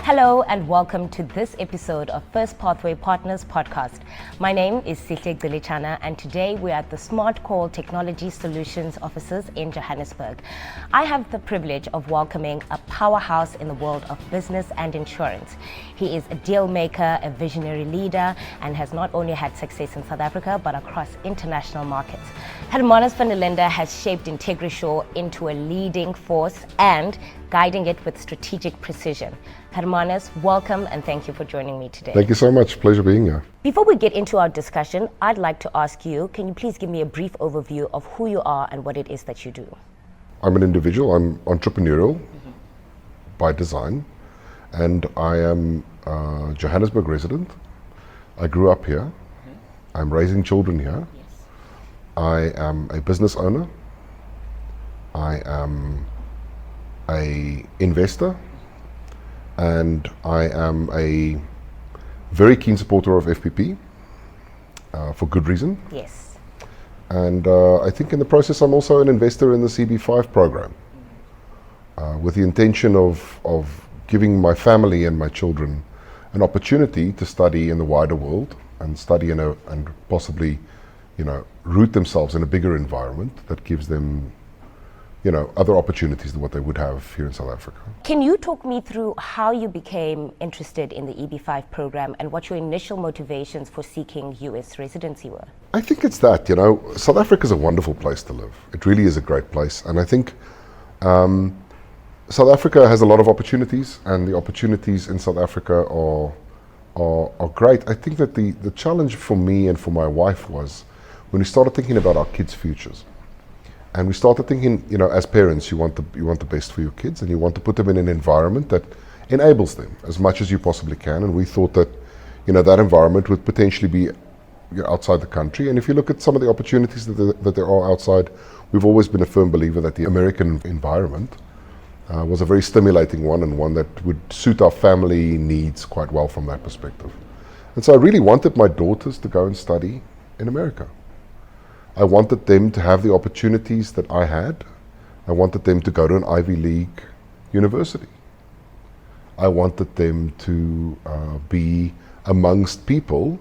Hello and welcome to this episode of Firstpathway Partners podcast. My name is Sihle Gcilitshana and today we're at the Smart Call Technology Solutions offices in Johannesburg. I have the privilege of welcoming a powerhouse in the world of business and insurance. He is a deal maker, a visionary leader, and has not only had success in South Africa but across international markets. Hermanus van der Linde has shaped Integrisure into a leading force and guiding it with strategic precision. Hermanus, welcome and thank you for joining me today. Thank you so much. Pleasure being here. Before we get into our discussion, I'd like to ask you, can you please give me a brief overview of who you are and what it is that you do? I'm an individual. I'm entrepreneurial by design, and I am a Johannesburg resident. I grew up here. I'm raising children here. I am a business owner. I am an investor, and I am a very keen supporter of FPP for good reason. Yes. And I think in the process I'm also an investor in the EB5 program with the intention of giving my family and my children an opportunity to study in the wider world and study and possibly, root themselves in a bigger environment that gives them other opportunities than what they would have here in South Africa. Can you talk me through how you became interested in the EB5 program and what your initial motivations for seeking US residency were? I think it's that, South Africa is a wonderful place to live. It really is a great place. And I think South Africa has a lot of opportunities, and the opportunities in South Africa are great. I think that the challenge for me and for my wife was when we started thinking about our kids' futures. And we started thinking, as parents, you want the best for your kids, and you want to put them in an environment that enables them as much as you possibly can. And we thought that, that environment would potentially be outside the country. And if you look at some of the opportunities that there are outside, we've always been a firm believer that the American environment was a very stimulating one, and one that would suit our family needs quite well from that perspective. And so I really wanted my daughters to go and study in America. I wanted them to have the opportunities that I had. I wanted them to go to an Ivy League university. I wanted them to be amongst people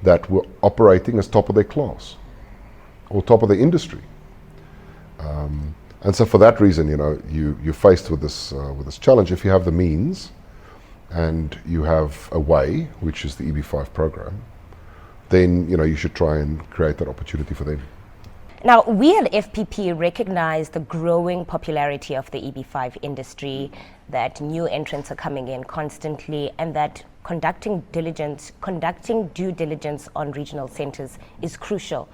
that were operating as top of their class or top of their industry. And so for that reason, you're faced with this challenge. If you have the means and you have a way, which is the EB5 program, then you should try and create that opportunity for them. Now, we at FPP recognize the growing popularity of the EB5 industry, that new entrants are coming in constantly, and that conducting due diligence on regional centers is crucial.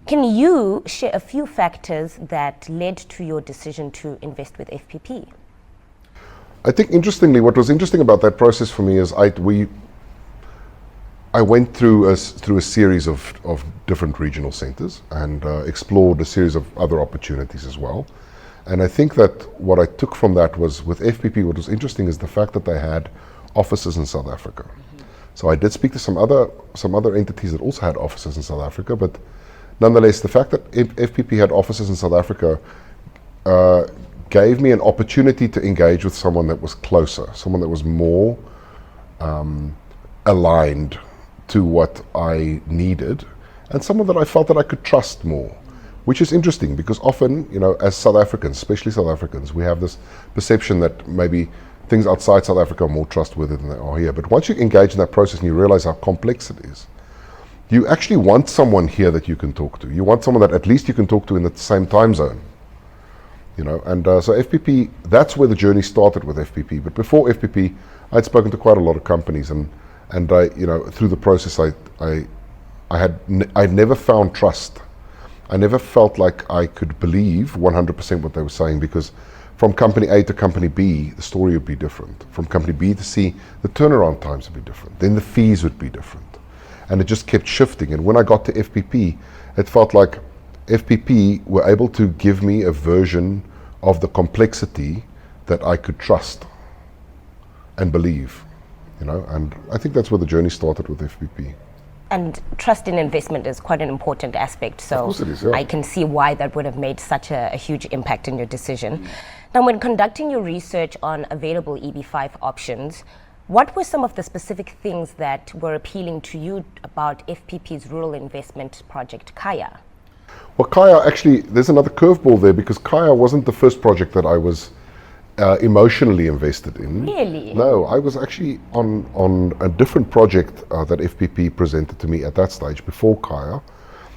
Can you share a few factors that led to your decision to invest with FPP? I think interestingly, what was interesting about that process for me is I went through a series of different regional centers and explored a series of other opportunities as well. And I think that what I took from that was, with FPP, what was interesting is the fact that they had offices in South Africa. So I did speak to some other entities that also had offices in South Africa, but nonetheless, the fact that FPP had offices in South Africa gave me an opportunity to engage with someone that was closer, someone that was more aligned to what I needed, and someone that I felt that I could trust more, which is interesting because often, as South Africans, especially South Africans, we have this perception that maybe things outside South Africa are more trustworthy than they are here. But once you engage in that process and you realize how complex it is, you actually want someone here that you can talk to. You want someone that at least you can talk to in the same time zone. And so FPP, that's where the journey started with FPP. But before FPP, I'd spoken to quite a lot of companies, and I, through the process, I'd never found trust. I never felt like I could believe 100% what they were saying, because from company A to company B, the story would be different. From company B to C, the turnaround times would be different. Then the fees would be different. And it just kept shifting. And when I got to FPP, it felt like FPP were able to give me a version of the complexity that I could trust and believe. And I think that's where the journey started with FPP. And trust in investment is quite an important aspect. So Of course it is, yeah. I can see why that would have made such a huge impact in your decision. Now, when conducting your research on available EB5 options, what were some of the specific things that were appealing to you about FPP's rural investment project, KAIA? Well, KAIA, actually, there's another curveball there, because KAIA wasn't the first project that I was emotionally invested in. Really? No, I was actually on a different project that FPP presented to me at that stage before KAIA.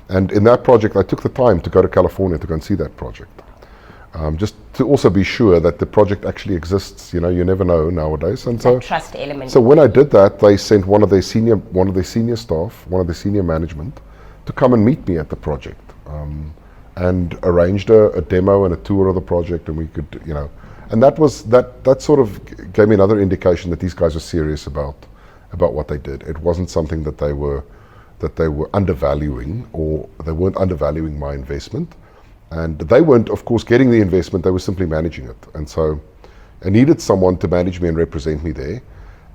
And in that project, I took the time to go to California to go and see that project. Just to also be sure that the project actually exists. You know, you never know nowadays. And so, Trust element. so when I did that, they sent one of their senior staff, one of the senior management, to come and meet me at the project, and arranged a demo and a tour of the project, and we could, you know, and that sort of gave me another indication that these guys are serious about what they did. It wasn't something that they were undervaluing, or they weren't undervaluing my investment. And they weren't, of course, getting the investment, they were simply managing it. And so I needed someone to manage me and represent me there.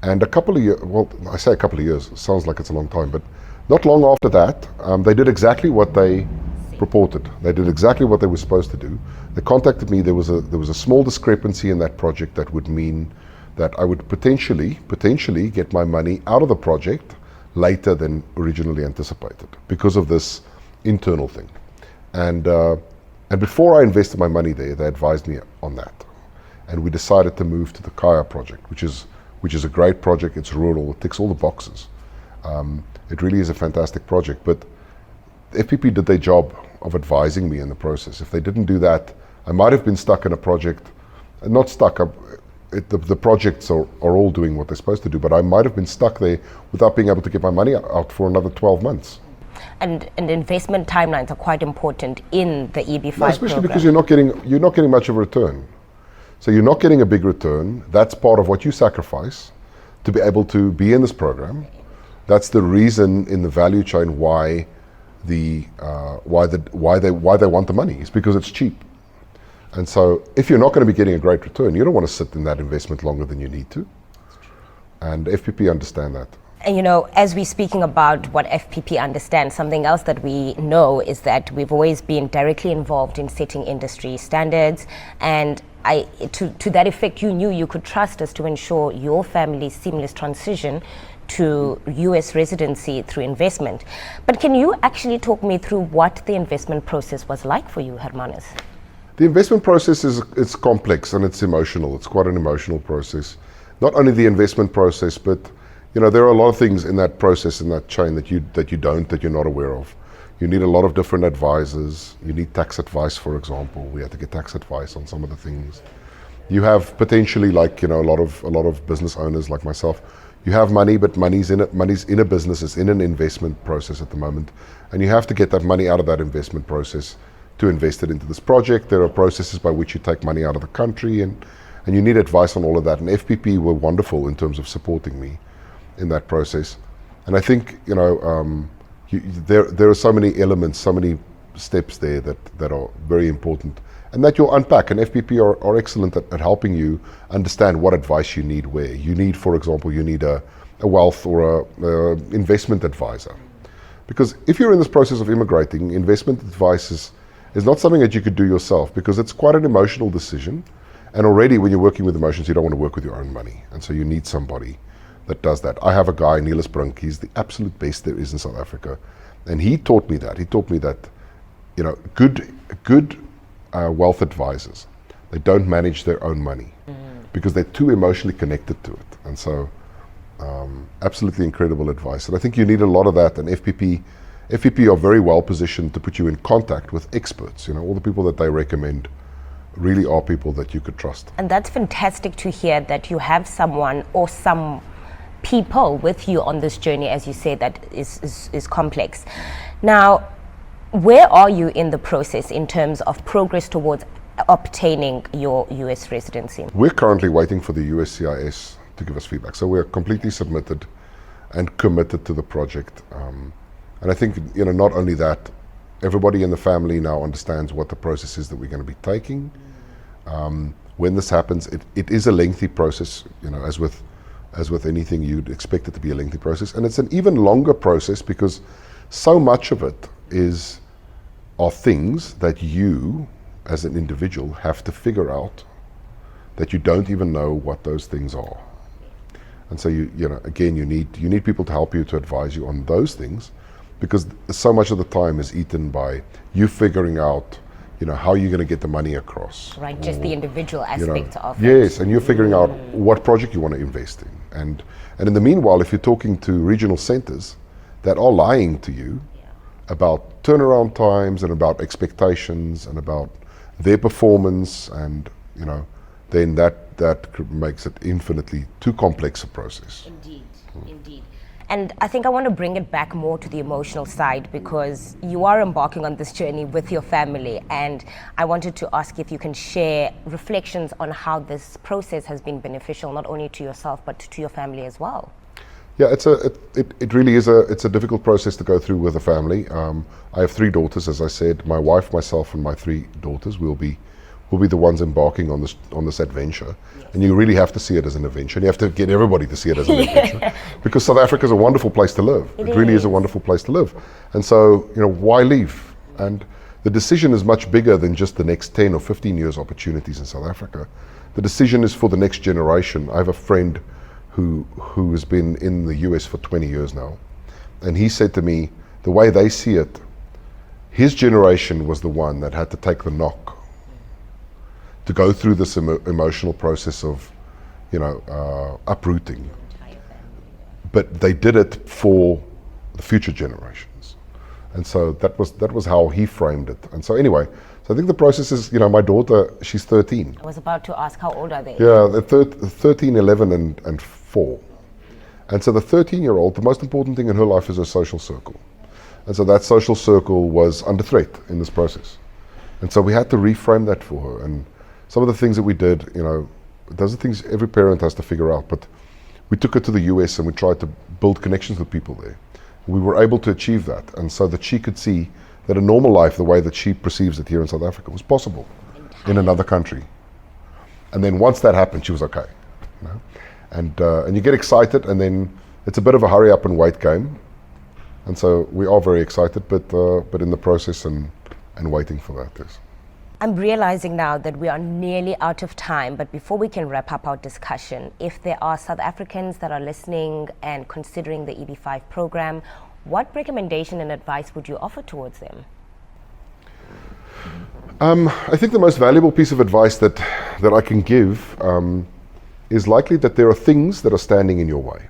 And a couple of years, well, I say a couple of years, sounds like it's a long time, but not long after that, they did exactly what they purported. They did exactly what they were supposed to do. They contacted me. There was a small discrepancy in that project that would mean that I would potentially get my money out of the project later than originally anticipated because of this internal thing. And before I invested my money there, they advised me on that. And we decided to move to the KAIA project, which is a great project. It's rural, it ticks all the boxes. It really is a fantastic project. But FPP did their job of advising me in the process. If they didn't do that, I might have been stuck in a project, not stuck, the projects are all doing what they're supposed to do, but I might have been stuck there without being able to get my money out for another 12 months. And investment timelines are quite important in the EB5 no, especially program. Because you're not getting much of a return. So you're not getting a big return. That's part of what you sacrifice to be able to be in this program. That's the reason in the value chain why they want the money. It's because it's cheap. And so if you're not going to be getting a great return, you don't want to sit in that investment longer than you need to. And FPP understand that. And you know, as we're speaking about what FPP understands, something else that we know is that we've always been directly involved in setting industry standards. And to that effect, you knew you could trust us to ensure your family's seamless transition to US residency through investment. But can you actually talk me through what the investment process was like for you, Hermanus? The investment process is complex and it's emotional. It's quite an emotional process. Not only the investment process, but you know, there are a lot of things in that process, in that chain that you're not aware of. You need a lot of different advisors. You need tax advice, for example. We had to get tax advice on some of the things. You have potentially, like, you know, a lot of business owners like myself. You have money, but money's in a business, it's in an investment process at the moment, and you have to get that money out of that investment process to invest it into this project. There are processes by which you take money out of the country, and you need advice on all of that. And FPP were wonderful in terms of supporting me in that process. And I think, you know, there are so many elements, so many steps there that are very important, and that you'll unpack. And FPP are excellent at helping you understand what advice you need where. You need, for example, you need a wealth or a investment advisor. Because if you're in this process of immigrating, investment advice is not something that you could do yourself, because it's quite an emotional decision. And already when you're working with emotions, you don't want to work with your own money. And so you need somebody that does that. I have a guy, Niels Brink, he's the absolute best there is in South Africa. And he taught me that. He taught me that, you know, good wealth advisors, they don't manage their own money because they're too emotionally connected to it. And so absolutely incredible advice. And I think you need a lot of that. And FPP are very well positioned to put you in contact with experts. You know, all the people that they recommend really are people that you could trust. And that's fantastic to hear, that you have someone or some people with you on this journey, as you say, that is complex. Now, where are you in the process in terms of progress towards obtaining your US residency? We're currently waiting for the USCIS to give us feedback. So we're completely submitted and committed to the project. And I think, you know, not only that, everybody in the family now understands what the process is that we're going to be taking. When this happens, it is a lengthy process, you know, as with as with anything, you'd expect it to be a lengthy process. And it's an even longer process because so much of it are things that you, as an individual, have to figure out that you don't even know what those things are. And so you know, again, you need people to help you, to advise you on those things, because so much of the time is eaten by you figuring out, you know, how you're going to get the money across. Right, just the individual aspect of it. Yes, and you're figuring out what project you want to invest in. And in the meanwhile, if you're talking to regional centers that are lying to you about turnaround times and about expectations and about their performance, and, you know, then that makes it infinitely too complex a process. Indeed, indeed. And I think I want to bring it back more to the emotional side, because you are embarking on this journey with your family, and I wanted to ask if you can share reflections on how this process has been beneficial, not only to yourself but to your family as well. Yeah, it really is a difficult process to go through with a family. I have 3 daughters, as I said. My wife, myself, and my 3 daughters will be the ones embarking on this adventure. Yes. And you really have to see it as an adventure, and you have to get everybody to see it as an adventure, because South Africa is a wonderful place to live. It really is a wonderful place to live. And so, you know, why leave? And the decision is much bigger than just the next 10 or 15 years opportunities in South Africa. The decision is for the next generation. I have a friend who has been in the US for 20 years now, and he said to me, the way they see it, his generation was the one that had to take the knock to go through this emotional process of, you know, uprooting. But they did it for the future generations. And so that was how he framed it. And so anyway, so I think the process is, you know, my daughter, she's 13. I was about to ask, how old are they? Yeah, they're 13, 11, and 4. And so the 13-year-old, the most important thing in her life is her social circle. And so that social circle was under threat in this process. And so we had to reframe that for her. And some of the things that we did, you know, those are things every parent has to figure out. But we took her to the US and we tried to build connections with people there. We were able to achieve that. And so that she could see that a normal life, the way that she perceives it here in South Africa, was possible in another country. And then once that happened, she was okay. You know? And you get excited, and then it's a bit of a hurry up and wait game. And so we are very excited, but in the process and waiting for that, yes. I'm realizing now that we are nearly out of time, but before we can wrap up our discussion, if there are South Africans that are listening and considering the EB5 program, what recommendation and advice would you offer towards them? I think the most valuable piece of advice that I can give is likely that there are things that are standing in your way.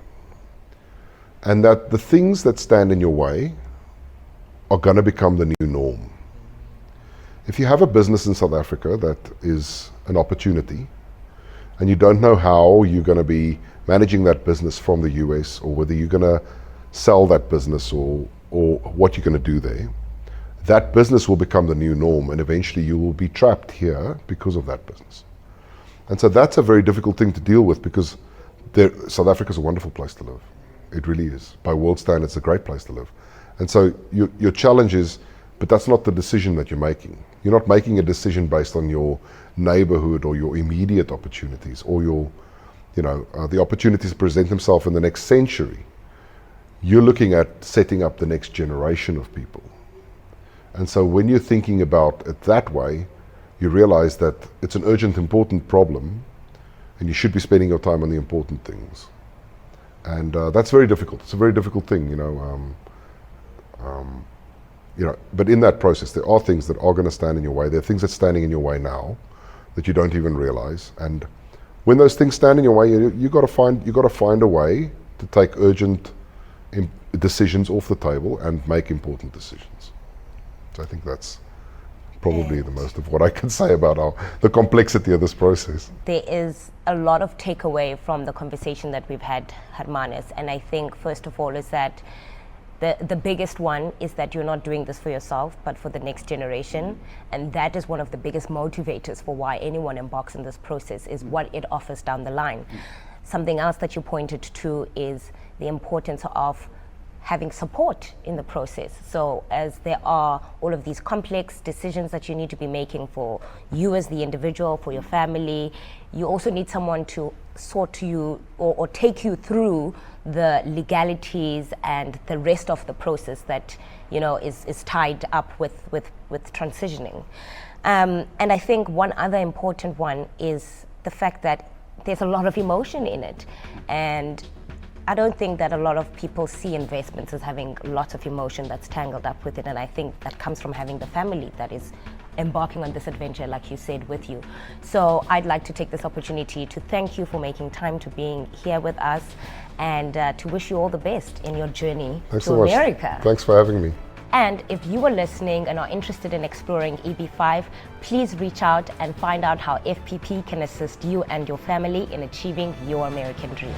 And that the things that stand in your way are going to become the new norm. If you have a business in South Africa that is an opportunity, and you don't know how you're going to be managing that business from the US, or whether you're going to sell that business or what you're going to do there, that business will become the new norm, and eventually you will be trapped here because of that business. And so that's a very difficult thing to deal with, because South Africa is a wonderful place to live. It really is. By world standards, it's a great place to live. And so your challenge is, but that's not the decision that you're making. You're not making a decision based on your neighborhood or your immediate opportunities, or your, you know, the opportunities present themselves in the next century. You're looking at setting up the next generation of people. And so when you're thinking about it that way, you realize that it's an urgent, important problem, and you should be spending your time on the important things. And that's very difficult. It's a very difficult thing, you know. But in that process, there are things that are going to stand in your way. There are things that's standing in your way now that you don't even realize. And when those things stand in your way, you got to find a way to take urgent decisions off the table and make important decisions. So I think that's probably the most of what I can say about the complexity of this process. There is a lot of takeaway from the conversation that we've had, Hermanus, and I think first of all is that the biggest one is that you're not doing this for yourself, but for the next generation. And that is one of the biggest motivators for why anyone embarks in this process, is what it offers down the line. Something else that you pointed to is the importance of having support in the process. So as there are all of these complex decisions that you need to be making for you as the individual, for your family, you also need someone to sort to you or take you through the legalities and the rest of the process that is tied up with transitioning. And I think one other important one is the fact that there's a lot of emotion in it, and I don't think that a lot of people see investments as having lots of emotion that's tangled up with it, and I think that comes from having the family that is embarking on this adventure, like you said, with you. So I'd like to take this opportunity to thank you for making time to being here with us, and to wish you all the best in your journey to America. Thanks for having me. And if you are listening and are interested in exploring EB5, please reach out and find out how FPP can assist you and your family in achieving your American dream.